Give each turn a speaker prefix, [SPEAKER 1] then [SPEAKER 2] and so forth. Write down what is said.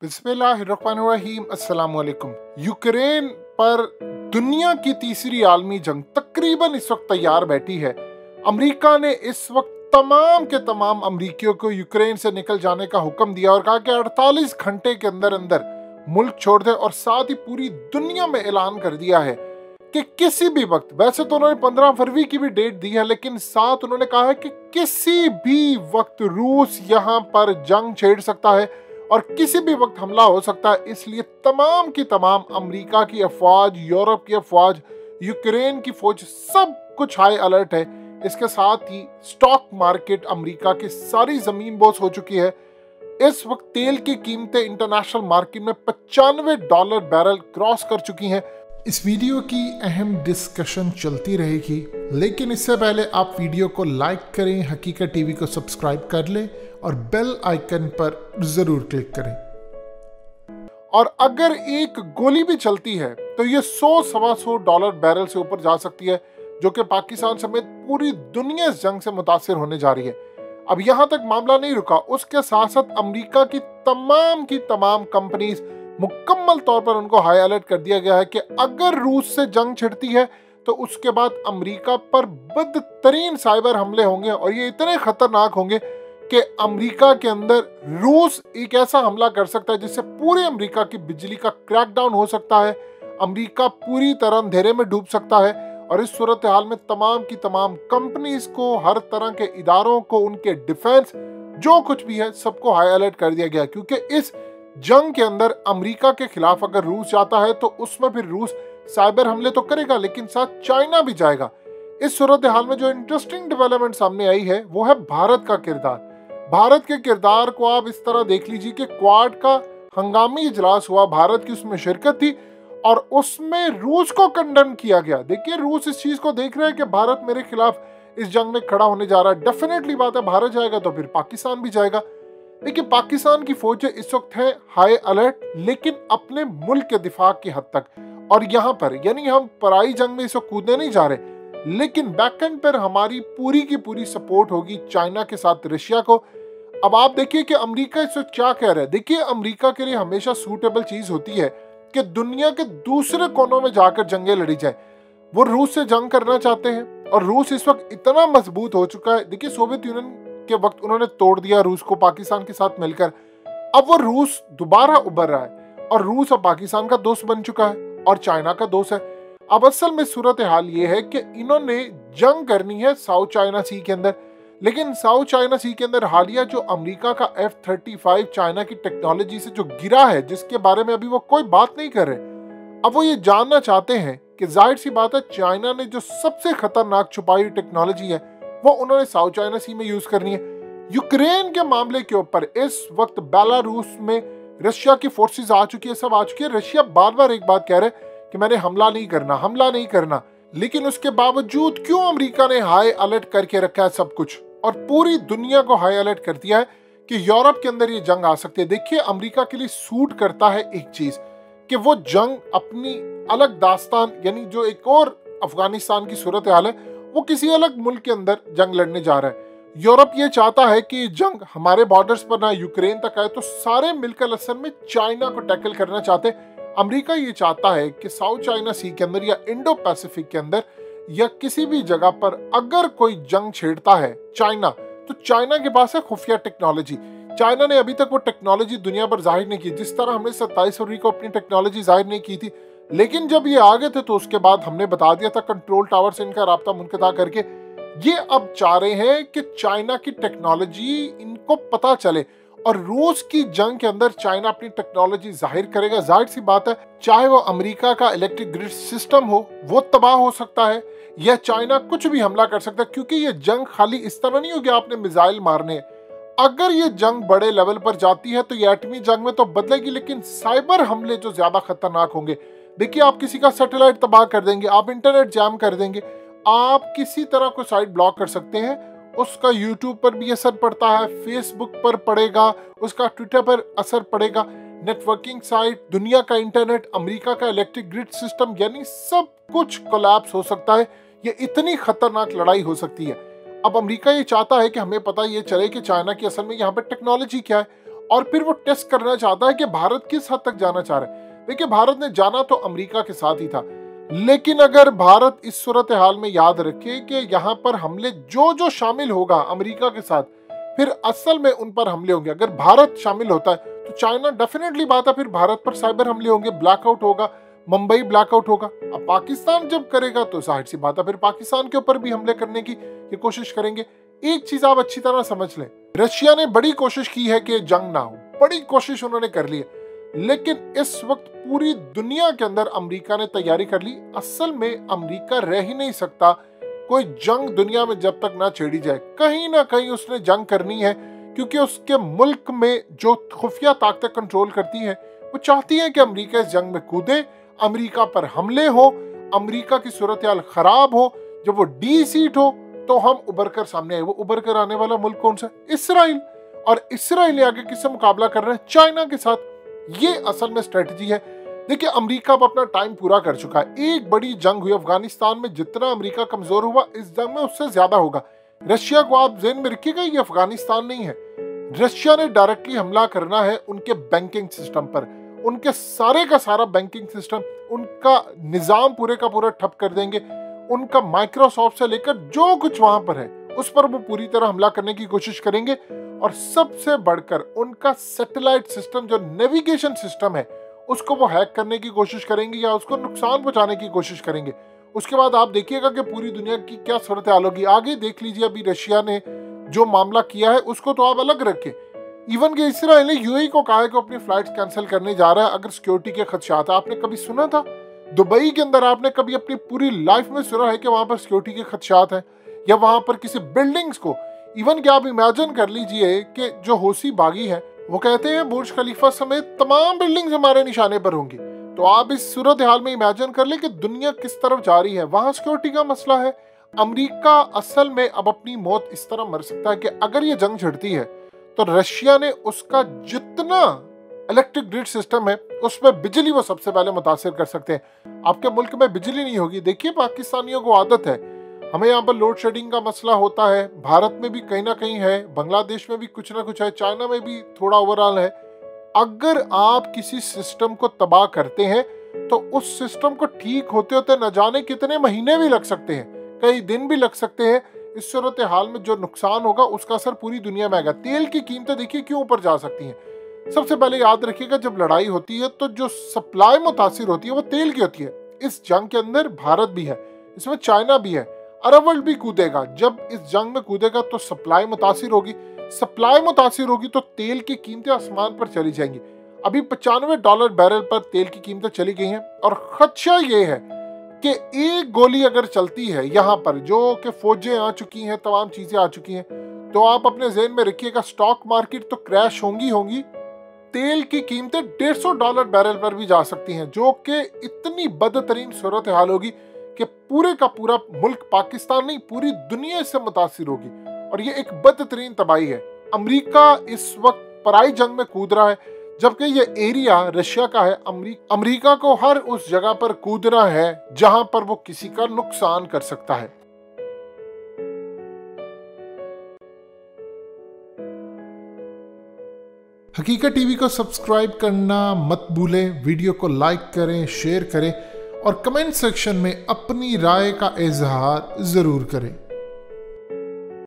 [SPEAKER 1] बिस्मिल्लाहिर्रहमानिर्रहीम। अस्सलाम वालेकुम। यूक्रेन पर दुनिया की तीसरी आलमी जंग तकरीबन इस वक्त तैयार बैठी है। अमेरिका ने इस वक्त तमाम के तमाम अमरीकियों को यूक्रेन से निकल जाने का हुक्म दिया और कहा कि 48 घंटे के अंदर अंदर मुल्क छोड़ दे, और साथ ही पूरी दुनिया में ऐलान कर दिया है कि किसी भी वक्त, वैसे तो उन्होंने 15 फरवरी की भी डेट दी है, लेकिन साथ उन्होंने कहा है कि किसी भी वक्त रूस यहाँ पर जंग छेड़ सकता है और किसी भी वक्त हमला हो सकता है। इसलिए तमाम की तमाम अमेरिका की अफवाज, यूरोप की अफवाज, यूक्रेन की फौज, सब कुछ हाई अलर्ट है। इसके साथ ही स्टॉक मार्केट अमेरिका की सारी जमीन बोस हो चुकी है। इस वक्त तेल की कीमतें इंटरनेशनल मार्केट में $95 बैरल क्रॉस कर चुकी हैं। इस वीडियो की अहम डिस्कशन चलती रहेगी, लेकिन इससे पहले आप वीडियो को लाइक करें, हकीकत टीवी को सब्सक्राइब कर लें और बेल आइकन पर जरूर क्लिक करें। और अगर एक गोली भी चलती है तो ये $100-125 बैरल से ऊपर जा सकती है, जो कि पाकिस्तान समेत पूरी दुनिया इस जंग से मुतासिर होने जा रही है। अब यहां तक मामला नहीं रुका, उसके साथ साथ अमेरिका की तमाम कंपनीज, मुकम्मल तौर पर उनको हाई अलर्ट कर दिया गया है कि अगर रूस से जंग छिड़ती है तो उसके बाद अमेरिका पर बदतरीन साइबर हमले होंगे, और ये इतने खतरनाक होंगे कि अमेरिका के अंदर रूस एक ऐसा हमला कर सकता है जिससे पूरे अमेरिका की बिजली का क्रैकडाउन हो सकता है। अमेरिका पूरी तरह अंधेरे में डूब सकता है, और इस सूरत हाल में तमाम की तमाम कंपनीज को, हर तरह के इदारों को, उनके डिफेंस, जो कुछ भी है, सबको हाई अलर्ट कर दिया गया। क्योंकि इस जंग के अंदर अमेरिका के खिलाफ अगर रूस जाता है तो उसमें फिर रूस साइबर हमले तो करेगा, लेकिन साथ चाइना भी जाएगा। इस सूरत हाल में जो इंटरेस्टिंग डेवलपमेंट सामने आई है वो है भारत का किरदार। भारत के किरदार को आप इस तरह देख लीजिए कि क्वाड का हंगामी इजलास हुआ, भारत की उसमें शिरकत थी और उसमें रूस को कंडेम किया गया। देखिए, रूस इस चीज को देख रहा है कि भारत मेरे खिलाफ इस जंग में खड़ा होने जा रहा है। डेफिनेटली बात है, भारत जाएगा तो फिर पाकिस्तान भी जाएगा। देखिए, पाकिस्तान की फौजें इस वक्त है हाई अलर्ट, लेकिन अपने मुल्क के दिफा की हद तक। और यहाँ पर यानी हम पराई जंग में इस वक्त कूदने नहीं जा रहे, लेकिन बैकएंड पर हमारी पूरी की पूरी सपोर्ट होगी चाइना के साथ रशिया को। अब आप देखिए कि अमेरिका इस वक्त क्या कह रहा है। देखिए, अमेरिका के लिए हमेशा सूटेबल चीज होती है कि दुनिया के दूसरे कोनों में जाकर जंगें लड़ी जाए। वो रूस से जंग करना चाहते हैं, और रूस इस वक्त इतना मजबूत हो चुका है। देखिए, सोवियत यूनियन के वक्त उन्होंने तोड़ दिया रूस को पाकिस्तान के साथ मिलकर। अब वो रूस दोबारा उभर रहा है, और रूस अब पाकिस्तान का दोस्त बन चुका है और चाइना का दोस्त है। अब असल में सूरत हाल ये है कि इन्होंने जंग करनी है साउथ चाइना सी के अंदर, लेकिन साउथ चाइना सी के अंदर हालिया जो अमेरिका का F-35 चाइना की टेक्नोलॉजी से जो गिरा है, जिसके बारे में अभी वो कोई बात नहीं कर रहे, अब वो ये जानना चाहते हैं कि जाहिर सी बात है चाइना ने जो सबसे खतरनाक छुपाई हुई टेक्नोलॉजी है वो उन्होंने साउथ चाइना सी में यूज करनी है। यूक्रेन के मामले के ऊपर इस वक्त बेलारूस में रशिया की फोर्सेस आ चुकी है, सब आ चुकी है। रशिया बार बार एक बात कह रहे कि मैंने हमला नहीं करना, लेकिन उसके बावजूद क्यों अमेरिका ने हाई अलर्ट करके रखा है सब कुछ, और पूरी दुनिया को हाई अलर्ट कर दिया है कि यूरोप के अंदर ये जंग आ सकती है। देखिए, अमेरिका के लिए सूट करता है एक चीज कि वो जंग अपनी अलग दास्तान, यानी जो एक और अफगानिस्तान की सूरत हाल है, वो किसी अलग मुल्क के अंदर जंग लड़ने जा रहा है। यूरोप ये चाहता है कि जंग हमारे बॉर्डर्स पर ना यूक्रेन तक आए, तो सारे मिलकर असल में चाइना को टैकल करना चाहते हैं। अमेरिका ये चाहता है कि साउथ चाइना सी के अंदर या इंडो पैसिफिक के अंदर या किसी भी जगह पर अगर कोई जंग छेड़ता है चाइना, तो चाइना के पास है खुफिया टेक्नोलॉजी। चाइना ने अभी तक वो टेक्नोलॉजी दुनिया पर जाहिर नहीं की, जिस तरह हमने 27 फरवरी को अपनी टेक्नोलॉजी जाहिर नहीं की थी। लेकिन जब ये आ गए थे तो उसके बाद हमने बता दिया था, कंट्रोल टावर से इनका राब्ता मुनक़ता करके। ये अब चाह रहे हैं कि चाइना की टेक्नोलॉजी इनको पता चले, और रूस की जंग के अंदर चाइना अपनी टेक्नोलॉजी जाहिर करेगा। जाहिर सी बात है, चाहे वो अमेरिका का इलेक्ट्रिक ग्रिड सिस्टम हो वो तबाह हो सकता है, या चाइना कुछ भी हमला कर सकता है। क्योंकि ये जंग खाली इस तरह नहीं होगी आपने मिसाइल मारने। अगर ये जंग बड़े लेवल पर जाती है तो ये एटमी जंग में तो बदलेगी, लेकिन साइबर हमले जो ज्यादा खतरनाक होंगे। देखिए, आप किसी का सैटेलाइट तबाह कर देंगे, आप इंटरनेट जैम कर देंगे, आप किसी तरह को साइट ब्लॉक कर सकते हैं। उसका यूट्यूब पर भी असर पड़ता है, फेसबुक पर पड़ेगा, उसका ट्विटर पर असर पड़ेगा, नेटवर्किंग साइट, दुनिया का इंटरनेट, अमेरिका का इलेक्ट्रिक ग्रिड सिस्टम, यानी सब कुछ कोलैप्स हो सकता है। ये इतनी खतरनाक लड़ाई हो सकती है। अब अमेरिका ये चाहता है कि हमें पता ये चले कि चाइना की असल में यहाँ पर टेक्नोलॉजी क्या है, और फिर वो टेस्ट करना चाहता है कि भारत किस हद तक जाना चाह रहा है। देखिए, भारत ने जाना तो अमेरिका के साथ ही था, लेकिन अगर भारत इस सूरत हाल में याद रखे कि यहाँ पर हमले जो जो शामिल होगा अमेरिका के साथ, फिर असल में उन पर हमले होंगे। अगर भारत शामिल होता है तो चाइना डेफिनेटली बात है, फिर भारत पर साइबर हमले होंगे, ब्लैकआउट होगा, मुंबई ब्लैकआउट होगा। अब पाकिस्तान जब करेगा तो जाहिर सी बात है फिर पाकिस्तान के ऊपर भी हमले करने की ये कोशिश करेंगे। एक चीज आप अच्छी तरह समझ लें, रशिया ने बड़ी कोशिश की है कि जंग ना हो, बड़ी कोशिश उन्होंने कर ली है, लेकिन इस वक्त पूरी दुनिया के अंदर अमेरिका ने तैयारी कर ली। असल में अमेरिका रह ही नहीं सकता कोई जंग दुनिया में जब तक ना छेड़ी जाए। कहीं ना कहीं उसने जंग करनी है, क्योंकि उसके मुल्क में जो खुफिया ताकतें कंट्रोल करती हैं वो चाहती हैं कि अमेरिका इस जंग में कूदे, अमेरिका पर हमले हो, अमेरिका की सूरत हाल खराब हो, जब वो डी सीट हो तो हम उभर कर सामने आए। वो उभर कर आने वाला मुल्क कौन सा? इसराइल। और इसराइल आगे किससे मुकाबला कर रहे हैं? चाइना के साथ। ये असल में स्ट्रेटजी है। देखिए, अमेरिका अब अपना टाइम पूरा कर चुका है। एक बड़ी जंग हुई अफगानिस्तान में, जितना अमेरिका कमजोर हुआ इस जंग में उससे ज्यादा होगा। रशिया को आप ज़हन में रखिएगा, ये अफगानिस्तान नहीं है। रशिया ने डायरेक्टली हमला करना है उनके बैंकिंग सिस्टम पर, उनके सारे का सारा बैंकिंग सिस्टम, उनका निजाम पूरे का पूरा ठप कर देंगे। उनका माइक्रोसॉफ्ट से लेकर जो कुछ वहां पर है उस पर वो पूरी तरह हमला करने की कोशिश करेंगे। और सबसे बढ़कर उनका सैटेलाइट सिस्टम, जो नेविगेशन सिस्टम है, उसको वो हैक करने की कोशिश करेंगे या उसको नुकसान पहुंचाने की कोशिश करेंगे। उसके बाद आप देखिएगा कि पूरी दुनिया की क्या सूरत हाल होगी। आगे देख लीजिए, अभी रशिया ने जो मामला किया है उसको तो आप अलग रखें। इवन के इसराइल ने यूएई को कहा है कि अपनी फ्लाइट्स कैंसिल करने जा रहा है अगर सिक्योरिटी के खदशात। आपने कभी सुना था दुबई के अंदर, आपने कभी अपनी पूरी लाइफ में सुना है कि वहां पर सिक्योरिटी के खदशात हैं, या वहां पर किसी बिल्डिंग्स को, इवन कि आप इमेजिन कर लीजिए कि जो हौसी बागी है वो कहते हैं बुर्ज खलीफा समेत तमाम बिल्डिंग्स हमारे निशाने पर होंगी। तो आप इस सूरत हाल में इमेजिन कर ले कि दुनिया किस तरफ जा रही है। वहां सिक्योरिटी का मसला है। अमेरिका असल में अब अपनी मौत इस तरह मर सकता है कि अगर ये जंग छिड़ती है तो रशिया ने उसका जितना इलेक्ट्रिक ग्रिड सिस्टम है उसमें बिजली वो सबसे पहले मुतासिर कर सकते हैं। आपके मुल्क में बिजली नहीं होगी। देखिए, पाकिस्तानियों को आदत है, हमें यहाँ पर लोड शेडिंग का मसला होता है, भारत में भी कहीं ना कहीं है, बांग्लादेश में भी कुछ ना कुछ है, चाइना में भी थोड़ा ओवरऑल है। अगर आप किसी सिस्टम को तबाह करते हैं तो उस सिस्टम को ठीक होते होते न जाने कितने महीने भी लग सकते हैं, कई दिन भी लग सकते हैं। इस सूरत हाल में जो नुकसान होगा उसका असर पूरी दुनिया में आएगा। तेल की कीमतें देखिए क्यों ऊपर जा सकती हैं। सबसे पहले याद रखिएगा, जब लड़ाई होती है तो जो सप्लाई मुतासिर होती है वो तेल की होती है। इस जंग के अंदर भारत भी है, इसमें चाइना भी है, अरब वर्ल्ड भी कूदेगा। जब इस जंग में कूदेगा तो सप्लाई मुतासिर होगी, सप्लाई मुतासिर होगी तो तेल की कीमतें आसमान पर चली जाएंगी। अभी $95 बैरल पर तेल की कीमतें चली गई हैं और खदशा ये है कि एक गोली अगर चलती है यहाँ पर, जो कि फौजें आ चुकी हैं, तमाम चीजें आ चुकी हैं, तो आप अपने ज़हन में रखिएगा स्टॉक मार्केट तो क्रैश होंगी। तेल की कीमतें $150 बैरल पर भी जा सकती हैं, जो कि इतनी बदतरीन सूरत हाल होगी कि पूरे का पूरा मुल्क, पाकिस्तान नहीं पूरी दुनिया इससे मुतासिर होगी। और ये एक बदतरीन तबाही है। अमेरिका इस वक्त पराई जंग में कूद रहा है, जबकि ये एरिया रशिया का है। अमेरिका को हर उस जगह पर कूदना है जहां पर वो किसी का नुकसान कर सकता है। हकीकत टीवी को सब्सक्राइब करना मत भूलें, वीडियो को लाइक करें, शेयर करें और कमेंट सेक्शन में अपनी राय का इजहार जरूर करें।